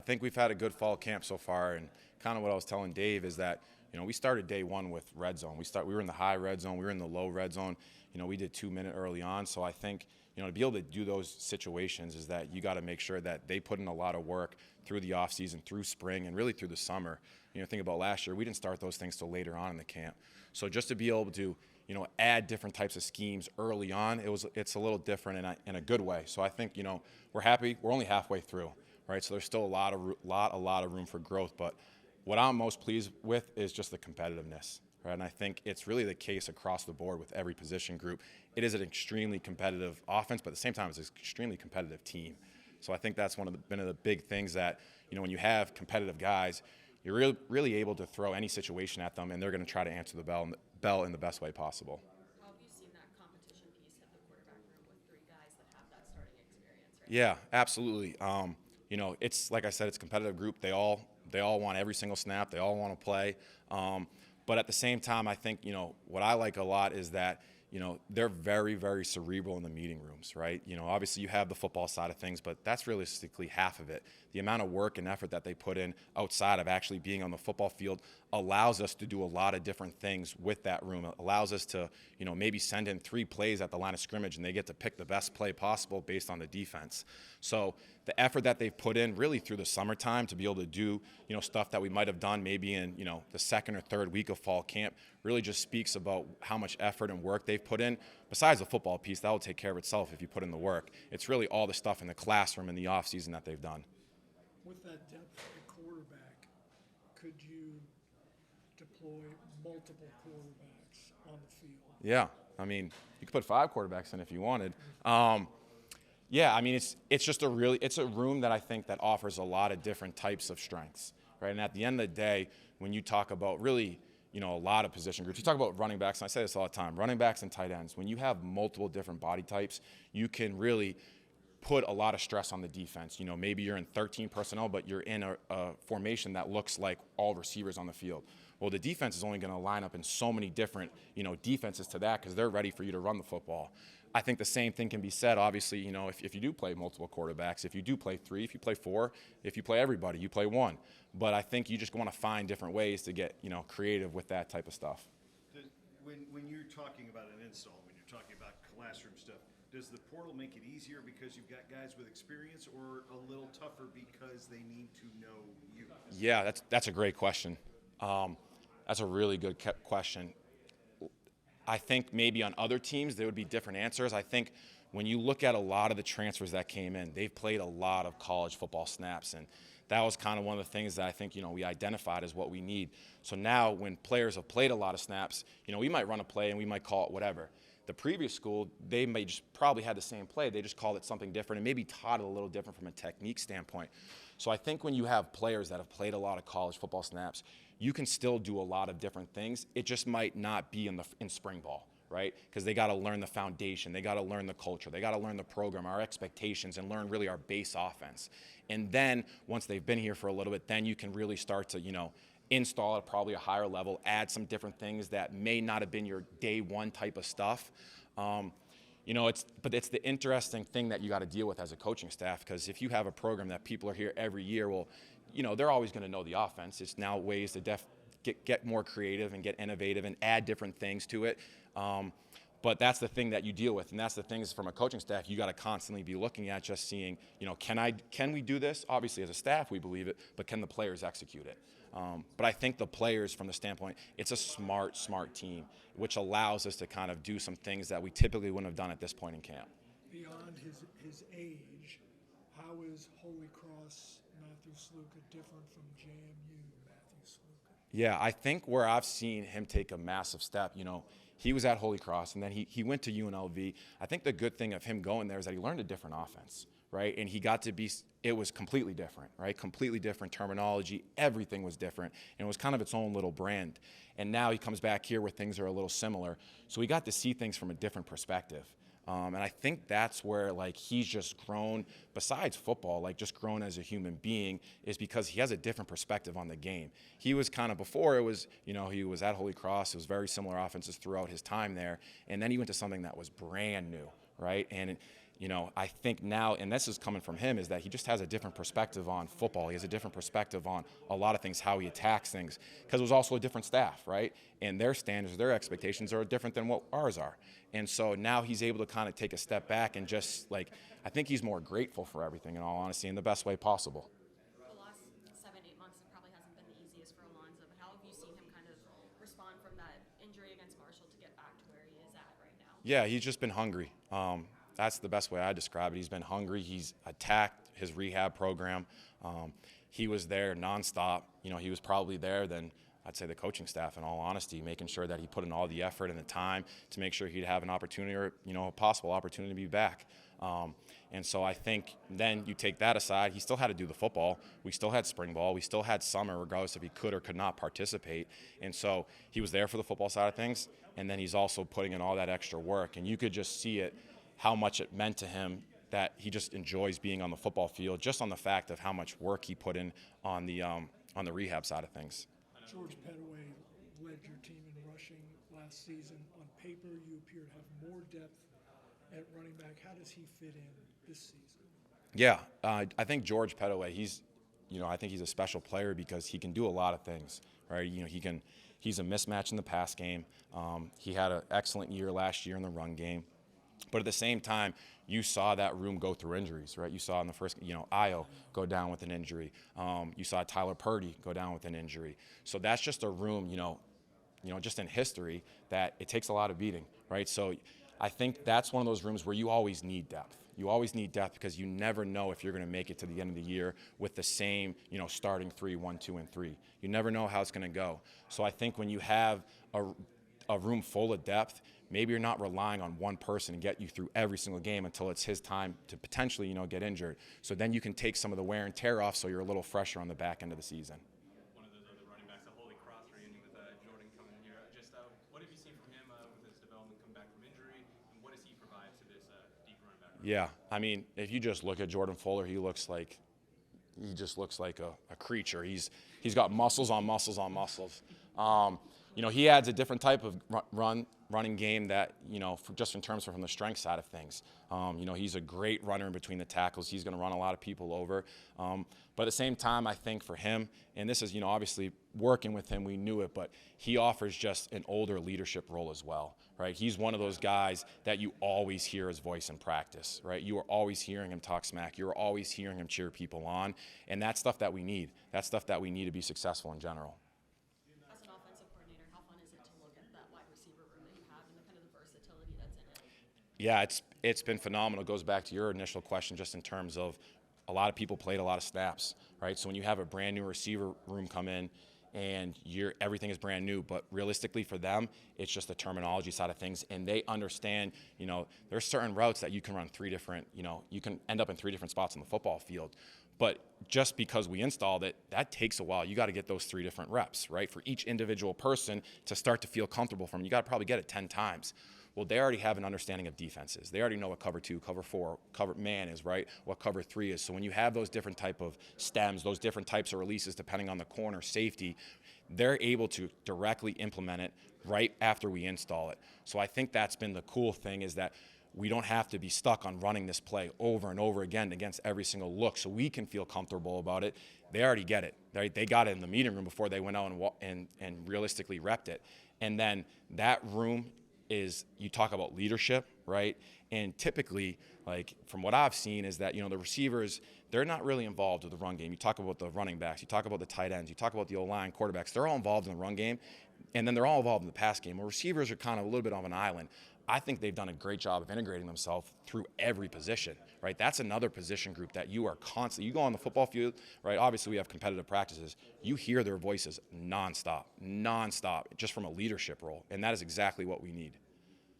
think we've had a good fall camp so far, and kind of what I was telling Dave is that, we started day one with red zone. We were in the high red zone, we were in the low red zone. We did 2-minute early on, so I think, to be able to do those situations is that you got to make sure that they put in a lot of work through the off season, through spring, and really through the summer. Think about last year, we didn't start those things till later on in the camp. So just to be able to, add different types of schemes early on, it's a little different in a good way. So I think, we're happy. We're only halfway through, right? So there's still a lot of room for growth. But what I'm most pleased with is just the competitiveness, right? And I think it's really the case across the board with every position group. It is an extremely competitive offense, but at the same time, it's an extremely competitive team. So I think that's one of the big things that, when you have competitive guys, you're really able to throw any situation at them, and they're going to try to answer the bell in the best way possible. How have you seen that competition piece hit the quarterback room with three guys that have that starting experience? Right? Yeah, absolutely. It's like I said, it's a competitive group. They all want every single snap. They all want to play. But at the same time, I think, what I like a lot is that, they're very, very cerebral in the meeting rooms, right? Obviously you have the football side of things, but that's realistically half of it. The amount of work and effort that they put in outside of actually being on the football field allows us to do a lot of different things with that room. It allows us to, maybe send in 3 plays at the line of scrimmage, and they get to pick the best play possible based on the defense. So the effort that they've put in really through the summertime to be able to do, stuff that we might have done maybe in, the second or third week of fall camp really just speaks about how much effort and work they've put in. Besides the football piece, that will take care of itself if you put in the work. It's really all the stuff in the classroom in the off season that they've done. With that depth at quarterback, could you deploy multiple quarterbacks on the field? Yeah, you could put 5 quarterbacks in if you wanted. Yeah, it's just it's a room that I think that offers a lot of different types of strengths, right? And at the end of the day, when you talk about really, a lot of position groups, you talk about running backs, and I say this all the time, running backs and tight ends, when you have multiple different body types, you can really put a lot of stress on the defense. Maybe you're in 13 personnel, but you're in a formation that looks like all receivers on the field. Well, the defense is only going to line up in so many different, defenses to that because they're ready for you to run the football. I think the same thing can be said, obviously, if you do play multiple quarterbacks, if you do play 3, if you play 4, if you play everybody, you play 1. But I think you just want to find different ways to get, creative with that type of stuff. When you're talking about an install, when you're talking about classroom stuff, does the portal make it easier because you've got guys with experience, or a little tougher because they need to know you? Yeah, that's a great question. That's a really good question. I think maybe on other teams there would be different answers. I think when you look at a lot of the transfers that came in, they've played a lot of college football snaps, and that was kind of one of the things that I think, we identified as what we need. So now when players have played a lot of snaps, we might run a play and we might call it whatever. The previous school, they may just probably had the same play. They just called it something different and maybe taught it a little different from a technique standpoint. So I think when you have players that have played a lot of college football snaps, you can still do a lot of different things. It just might not be in spring ball, right? Because they got to learn the foundation. They got to learn the culture. They got to learn the program, our expectations, and learn really our base offense. And then once they've been here for a little bit, then you can really start to, install at probably a higher level, add some different things that may not have been your day one type of stuff. But it's the interesting thing that you got to deal with as a coaching staff, because if you have a program that people are here every year, well, they're always going to know the offense. It's now ways to get more creative and get innovative and add different things to it. But that's the thing that you deal with, and that's the things from a coaching staff you got to constantly be looking at, just seeing, can we do this? Obviously, as a staff, we believe it, but can the players execute it? But I think the players, from the standpoint, it's a smart team, which allows us to kind of do some things that we typically wouldn't have done at this point in camp. Beyond his age, how is Holy Cross Matthew Sluka different from JMU Matthew Sluka? Yeah, I think where I've seen him take a massive step, he was at Holy Cross, and then he went to UNLV. I think the good thing of him going there is that he learned a different offense, right? And he got to it was completely different, right? Completely different terminology. Everything was different, and it was kind of its own little brand. And now he comes back here where things are a little similar. So we got to see things from a different perspective. And I think that's where, he's just grown, besides football, just grown as a human being, is because he has a different perspective on the game. He was kind of, before it was, he was at Holy Cross. It was very similar offenses throughout his time there. And then he went to something that was brand new, right? And, I think now, and this is coming from him, is that he just has a different perspective on football. He has a different perspective on a lot of things, how he attacks things, because it was also a different staff, right? And their standards, their expectations are different than what ours are. And so now he's able to kind of take a step back and just, like, I think he's more grateful for everything, in all honesty, in the best way possible. The last 7, 8 months, it probably hasn't been the easiest for Alonzo, but how have you seen him kind of respond from that injury against Marshall to get back to where he is at right now? Yeah, he's just been hungry. That's the best way I describe it. He's been hungry. He's attacked his rehab program. He was there nonstop. He was probably there than, I'd say, the coaching staff, in all honesty, making sure that he put in all the effort and the time to make sure he'd have an opportunity, or a possible opportunity to be back. And so I think then you take that aside, he still had to do the football. We still had spring ball. We still had summer, regardless if he could or could not participate. And so he was there for the football side of things, and then he's also putting in all that extra work. And you could just see it, how much it meant to him, that he just enjoys being on the football field, just on the fact of how much work he put in on the rehab side of things. George Pettaway led your team in rushing last season. On paper, you appear to have more depth at running back. How does he fit in this season? Yeah, I think George Pettaway, I think he's a special player because he can do a lot of things, right? He's a mismatch in the pass game. He had an excellent year last year in the run game. But at the same time, you saw that room go through injuries, right? You saw in the first, Io go down with an injury. You saw Tyler Purdy go down with an injury. So that's just a room, just in history, that it takes a lot of beating, right? So I think that's one of those rooms where you always need depth. You always need depth because you never know if you're going to make it to the end of the year with the same, starting 3, 1, 2, and 3. You never know how it's going to go. So I think when you have a room full of depth, maybe you're not relying on one person to get you through every single game until it's his time to potentially, get injured. So then you can take some of the wear and tear off so you're a little fresher on the back end of the season. One of those other running backs, a Holy Cross reunion with Jordan coming in here. Just what have you seen from him with his development come back from injury, and what does he provide to this deep running back? Yeah, I mean, if you just look at Jordan Fuller, he just looks like a creature. He's got muscles on muscles on muscles. He adds a different type of running game that, just in terms from the strength side of things. He's a great runner in between the tackles. He's going to run a lot of people over. But at the same time, I think for him, and this is, obviously working with him, we knew it, but he offers just an older leadership role as well, right? He's one of those guys that you always hear his voice in practice, right? You are always hearing him talk smack. You're always hearing him cheer people on. And that's stuff that we need. That's stuff that we need to be successful in general. As an offensive coordinator, how fun is it to look at that wide receiver room that you have and the kind of the versatility that's in it? Yeah, it's been phenomenal. It goes back to your initial question just in terms of a lot of people played a lot of snaps, right? So when you have a brand new receiver room come in and everything is brand new, but realistically for them, it's just the terminology side of things, and they understand, there's certain routes that you can run you can end up in 3 different spots on the football field. But just because we installed it, that takes a while. You got to get those 3 different reps, right? For each individual person to start to feel comfortable from, you got to probably get it 10 times. Well, they already have an understanding of defenses. They already know what cover 2, cover 4, cover man is, right? What cover 3 is. So when you have those different type of stems, those different types of releases, depending on the corner safety, they're able to directly implement it right after we install it. So I think that's been the cool thing, is that we don't have to be stuck on running this play over and over again against every single look, so we can feel comfortable about it. They already get it. They got it in the meeting room before they went out and realistically repped it. And then that room is, you talk about leadership, right? And typically, like from what I've seen, is that, the receivers, they're not really involved with the run game. You talk about the running backs, you talk about the tight ends, you talk about the O-line, quarterbacks, they're all involved in the run game, and then they're all involved in the pass game. Where receivers are kind of a little bit of an island. I think they've done a great job of integrating themselves through every position, right? That's another position group that you are constantly, you go on the football field, right? Obviously we have competitive practices. You hear their voices nonstop, just from a leadership role. And that is exactly what we need.